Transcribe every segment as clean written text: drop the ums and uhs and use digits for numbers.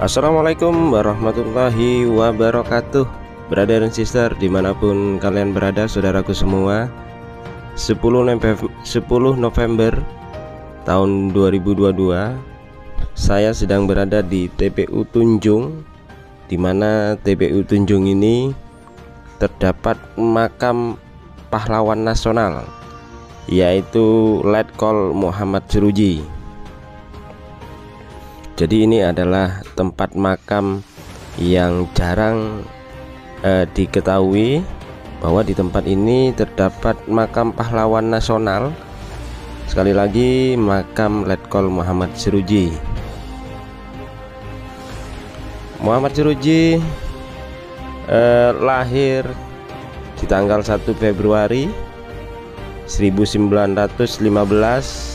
Assalamualaikum warahmatullahi wabarakatuh. Brother dan sister dimanapun kalian berada, saudaraku semua, 10 November tahun 2022, saya sedang berada di TPU Tunjung, di mana TPU Tunjung ini terdapat makam pahlawan nasional, yaitu Letkol Muhammad Syuroji. Jadi ini adalah tempat makam yang jarang diketahui, bahwa di tempat ini terdapat makam pahlawan nasional. Sekali lagi, makam Letkol Muhammad Syuroji. Muhammad Syuroji lahir di tanggal 1 Februari 1915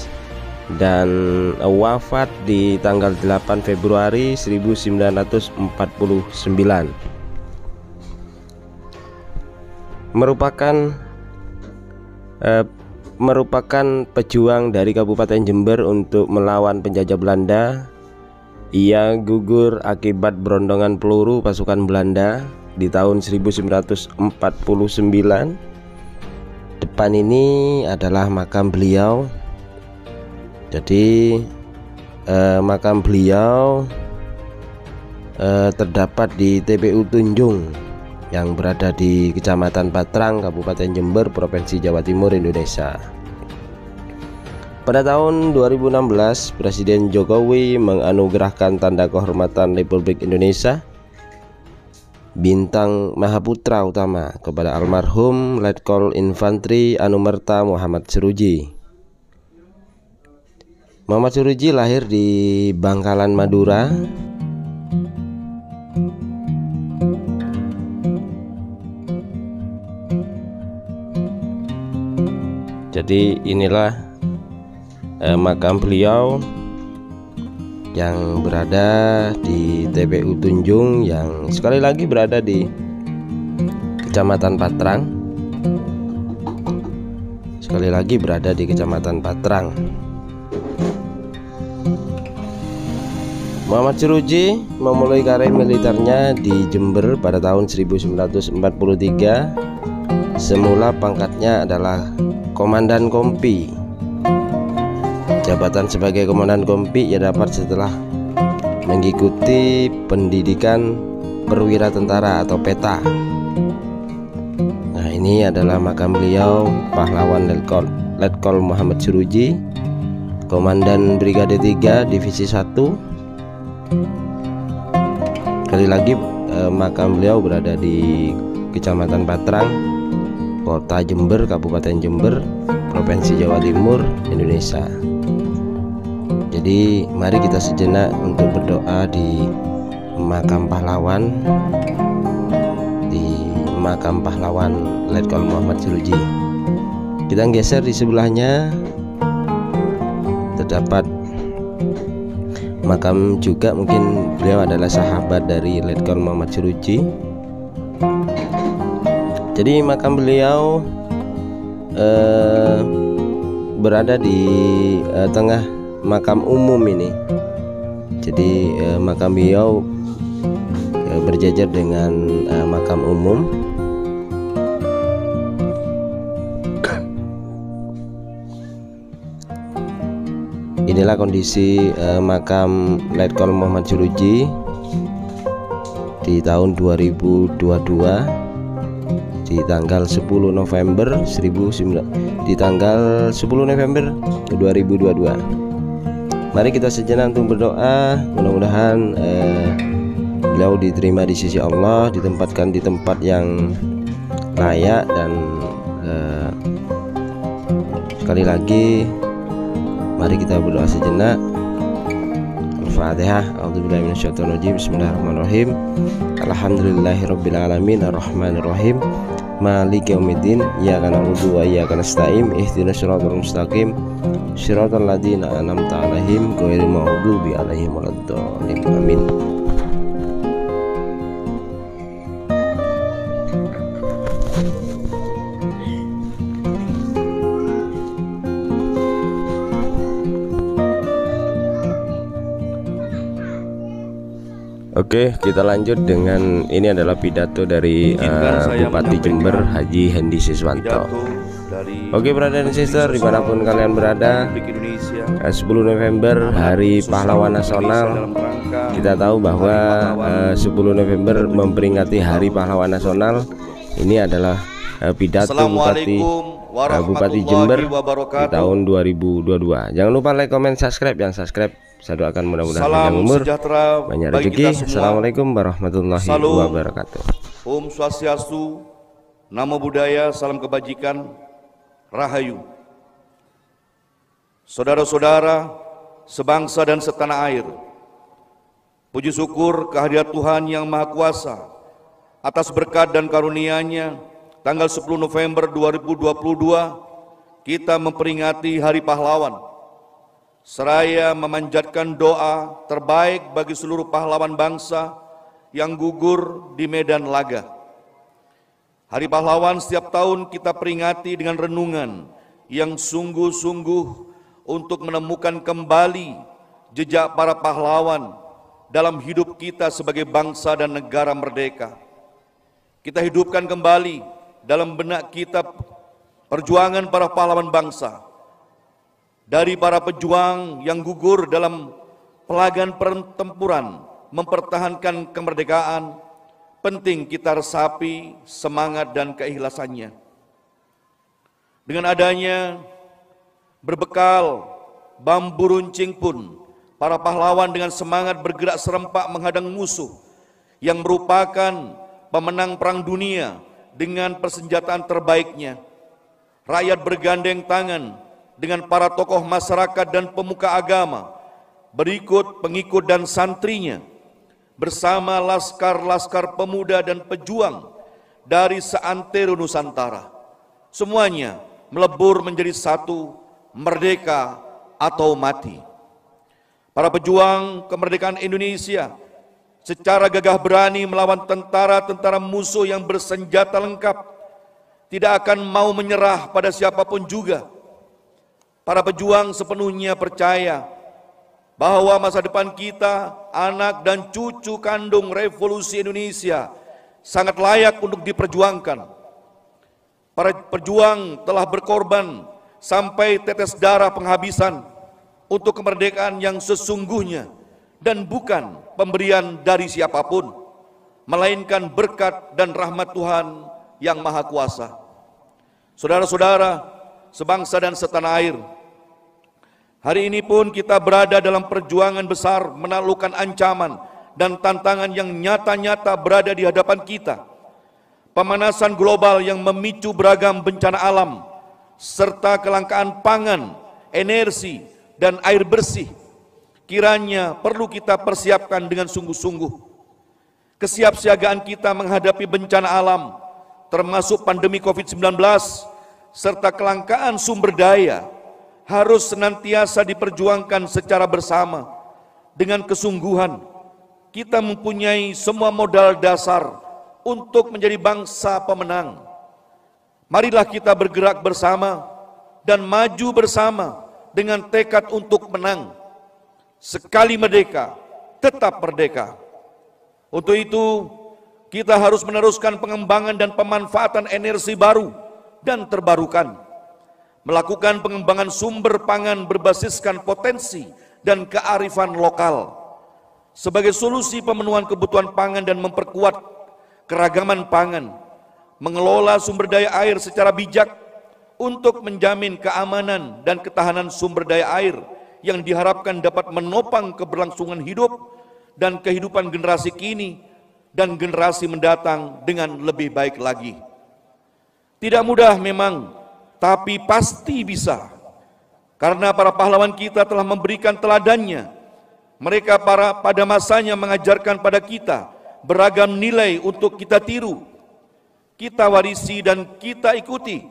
dan wafat di tanggal 8 Februari 1949. Merupakan pejuang dari Kabupaten Jember untuk melawan penjajah Belanda. Ia gugur akibat berondongan peluru pasukan Belanda di tahun 1949. Depan ini adalah makam beliau. Jadi makam beliau terdapat di TPU Tunjung yang berada di Kecamatan Patrang, Kabupaten Jember, Provinsi Jawa Timur, Indonesia. Pada tahun 2016, Presiden Jokowi menganugerahkan Tanda Kehormatan Republik Indonesia Bintang Mahaputra Utama kepada almarhum Letkol Infantri Anumerta Muhammad Syuroji. Muhammad Syuroji lahir di Bangkalan, Madura. Jadi inilah makam beliau yang berada di TPU Tunjung, yang sekali lagi berada di Kecamatan Patrang. Sekali lagi berada di Kecamatan Patrang. Muhammad Syuroji memulai karir militernya di Jember pada tahun 1943. Semula pangkatnya adalah Komandan Kompi. Jabatan sebagai Komandan Kompi ia dapat setelah mengikuti pendidikan perwira tentara atau peta. Nah, ini adalah makam beliau, pahlawan Letkol Muhammad Syuroji, Komandan Brigade 3 Divisi 1. Sekali lagi, makam beliau berada di Kecamatan Patrang, Kota Jember, Kabupaten Jember, Provinsi Jawa Timur, Indonesia. Jadi mari kita sejenak untuk berdoa di makam pahlawan, Letkol Muhammad Syuroji. Kita geser di sebelahnya, terdapat makam juga, mungkin beliau adalah sahabat dari Letkol Muhammad Syuroji. Jadi makam beliau berada di tengah makam umum ini. Jadi makam beliau berjajar dengan makam umum. Inilah kondisi makam Letkol Muhammad Syuroji di tahun 2022, di tanggal 10 November 2022. Mari kita sejenak untuk berdoa. Mudah-mudahan beliau diterima di sisi Allah, ditempatkan di tempat yang layak, dan sekali lagi mari kita berdoa sejenak. Al-Fatihah. A'udzubillahi minasyaitonirrajim. Bismillahirrahmanirrahim. Alhamdulillahirabbil alamin arrahmanirrahim maliki yaumiddin. Iyyaka na'budu wa iyyaka nasta'in. Ihdinas siratal mustaqim. Shiratal ladzina an'amta 'alaihim ghairil maghdubi 'alaihim waladdallin. Amin. Oke, kita lanjut dengan ini adalah pidato dari Bupati Jember Haji Hendi Siswanto. Oke, brother dan sister dimanapun kalian berada, 10 November Hari Pahlawan Nasional. Kita tahu bahwa 10 November memperingati Hari Pahlawan Nasional. Ini adalah pidato Bupati Jember di tahun 2022. Jangan lupa like, comment, subscribe. Yang subscribe saya doakan mudah-mudahan panjang umur, banyak rezeki. Assalamualaikum warahmatullahi wabarakatuh. Om Swastiastu, Namo Buddhaya, salam kebajikan, Rahayu. Saudara-saudara sebangsa dan setanah air, puji syukur kehadirat Tuhan Yang Maha Kuasa atas berkat dan karunia-Nya. Tanggal 10 November 2022 kita memperingati Hari Pahlawan. Seraya memanjatkan doa terbaik bagi seluruh pahlawan bangsa yang gugur di medan laga. Hari Pahlawan setiap tahun kita peringati dengan renungan yang sungguh-sungguh untuk menemukan kembali jejak para pahlawan dalam hidup kita sebagai bangsa dan negara merdeka. Kita hidupkan kembali dalam benak kita perjuangan para pahlawan bangsa. Dari para pejuang yang gugur dalam pelagan pertempuran mempertahankan kemerdekaan, penting kita resapi semangat dan keikhlasannya. Dengan adanya berbekal bambu runcing pun, para pahlawan dengan semangat bergerak serempak menghadang musuh yang merupakan pemenang perang dunia dengan persenjataan terbaiknya. Rakyat bergandeng tangan dengan para tokoh masyarakat dan pemuka agama, berikut pengikut dan santrinya, bersama laskar-laskar pemuda dan pejuang dari seantero Nusantara. Semuanya melebur menjadi satu, merdeka atau mati. Para pejuang kemerdekaan Indonesia secara gagah berani melawan tentara-tentara musuh yang bersenjata lengkap, tidak akan mau menyerah pada siapapun juga. Para pejuang sepenuhnya percaya bahwa masa depan kita, anak dan cucu kandung revolusi Indonesia, sangat layak untuk diperjuangkan. Para pejuang telah berkorban sampai tetes darah penghabisan untuk kemerdekaan yang sesungguhnya dan bukan pemberian dari siapapun, melainkan berkat dan rahmat Tuhan Yang Maha Kuasa. Saudara-saudara sebangsa dan setanah air, hari ini pun kita berada dalam perjuangan besar menaklukkan ancaman dan tantangan yang nyata-nyata berada di hadapan kita. Pemanasan global yang memicu beragam bencana alam, serta kelangkaan pangan, energi, dan air bersih, kiranya perlu kita persiapkan dengan sungguh-sungguh. Kesiapsiagaan kita menghadapi bencana alam, termasuk pandemi COVID-19, serta kelangkaan sumber daya, harus senantiasa diperjuangkan secara bersama. Dengan kesungguhan, kita mempunyai semua modal dasar untuk menjadi bangsa pemenang. Marilah kita bergerak bersama dan maju bersama dengan tekad untuk menang. Sekali merdeka, tetap merdeka. Untuk itu, kita harus meneruskan pengembangan dan pemanfaatan energi baru dan terbarukan, melakukan pengembangan sumber pangan berbasiskan potensi dan kearifan lokal sebagai solusi pemenuhan kebutuhan pangan dan memperkuat keragaman pangan, mengelola sumber daya air secara bijak untuk menjamin keamanan dan ketahanan sumber daya air yang diharapkan dapat menopang keberlangsungan hidup dan kehidupan generasi kini dan generasi mendatang dengan lebih baik lagi. Tidak mudah memang, tapi pasti bisa. Karena para pahlawan kita telah memberikan teladannya. Mereka pada masanya mengajarkan pada kita beragam nilai untuk kita tiru, kita warisi dan kita ikuti,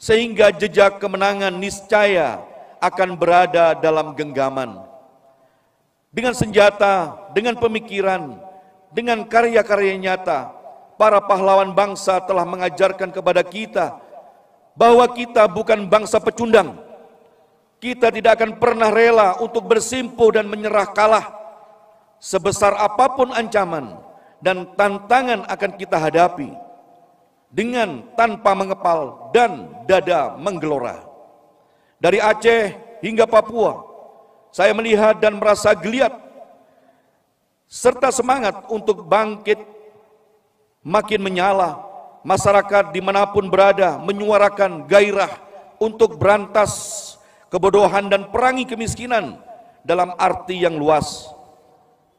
sehingga jejak kemenangan niscaya akan berada dalam genggaman. Dengan senjata, dengan pemikiran, dengan karya-karya nyata, para pahlawan bangsa telah mengajarkan kepada kita bahwa kita bukan bangsa pecundang. Kita tidak akan pernah rela untuk bersimpuh dan menyerah kalah. sebesar apapun ancaman dan tantangan akan kita hadapi dengan tanpa mengepal dan dada menggelora. Dari Aceh hingga Papua, saya melihat dan merasa geliat serta semangat untuk bangkit makin menyala. Masyarakat dimanapun berada menyuarakan gairah untuk berantas kebodohan dan perangi kemiskinan dalam arti yang luas.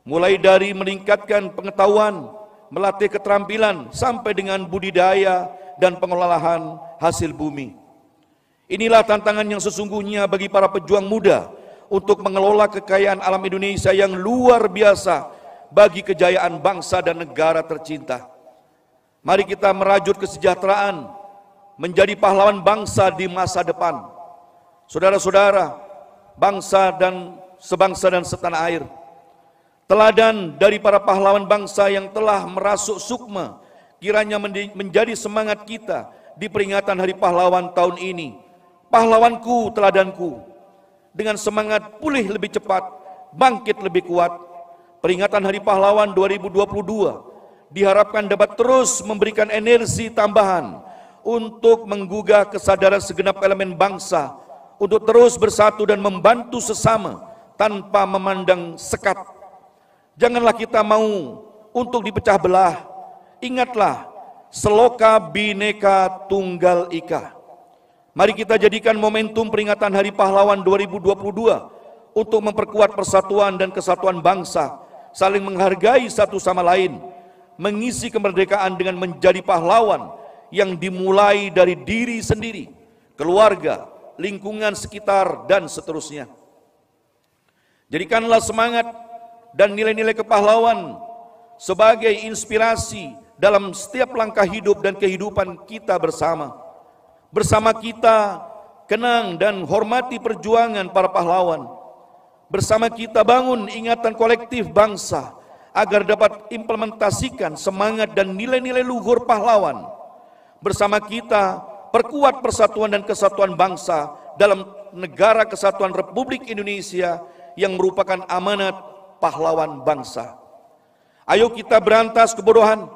Mulai dari meningkatkan pengetahuan, melatih keterampilan, sampai dengan budidaya dan pengelolaan hasil bumi. Inilah tantangan yang sesungguhnya bagi para pejuang muda untuk mengelola kekayaan alam Indonesia yang luar biasa bagi kejayaan bangsa dan negara tercinta. Mari kita merajut kesejahteraan, menjadi pahlawan bangsa di masa depan. Saudara-saudara, bangsa dan sebangsa dan setanah air, teladan dari para pahlawan bangsa yang telah merasuk sukma kiranya menjadi semangat kita di peringatan Hari Pahlawan tahun ini. Pahlawanku, teladanku, dengan semangat pulih lebih cepat, bangkit lebih kuat. Peringatan Hari Pahlawan 2022 diharapkan dapat terus memberikan energi tambahan untuk menggugah kesadaran segenap elemen bangsa untuk terus bersatu dan membantu sesama tanpa memandang sekat. Janganlah kita mau untuk dipecah belah. Ingatlah, Seloka Bhinneka Tunggal Ika. Mari kita jadikan momentum peringatan Hari Pahlawan 2022 untuk memperkuat persatuan dan kesatuan bangsa, saling menghargai satu sama lain, mengisi kemerdekaan dengan menjadi pahlawan yang dimulai dari diri sendiri, keluarga, lingkungan sekitar, dan seterusnya. Jadikanlah semangat dan nilai-nilai kepahlawan sebagai inspirasi dalam setiap langkah hidup dan kehidupan kita bersama. Bersama kita kenang dan hormati perjuangan para pahlawan. Bersama kita bangun ingatan kolektif bangsa agar dapat implementasikan semangat dan nilai-nilai luhur pahlawan. Bersama kita perkuat persatuan dan kesatuan bangsa dalam negara kesatuan Republik Indonesia yang merupakan amanat pahlawan bangsa. Ayo kita berantas kebodohan,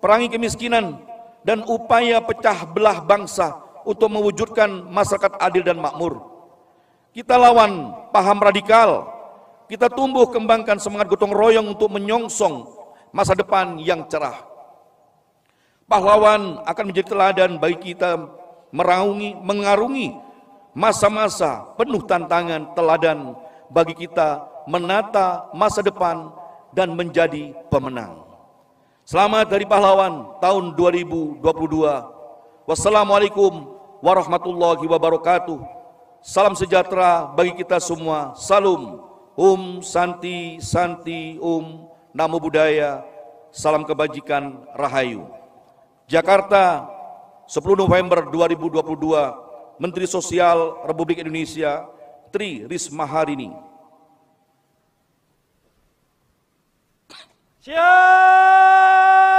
perangi kemiskinan, dan upaya pecah belah bangsa untuk mewujudkan masyarakat adil dan makmur. Kita lawan paham radikal, kita tumbuh kembangkan semangat gotong royong untuk menyongsong masa depan yang cerah. Pahlawan akan menjadi teladan bagi kita mengarungi masa-masa penuh tantangan, teladan bagi kita menata masa depan dan menjadi pemenang. Selamat Hari Pahlawan tahun 2022. Wassalamualaikum warahmatullahi wabarakatuh. Salam sejahtera bagi kita semua. Salam. Santi, Santi, Namo Buddhaya, salam kebajikan, Rahayu. Jakarta, 10 November 2022, Menteri Sosial Republik Indonesia, Tri Risma Harini. Siap!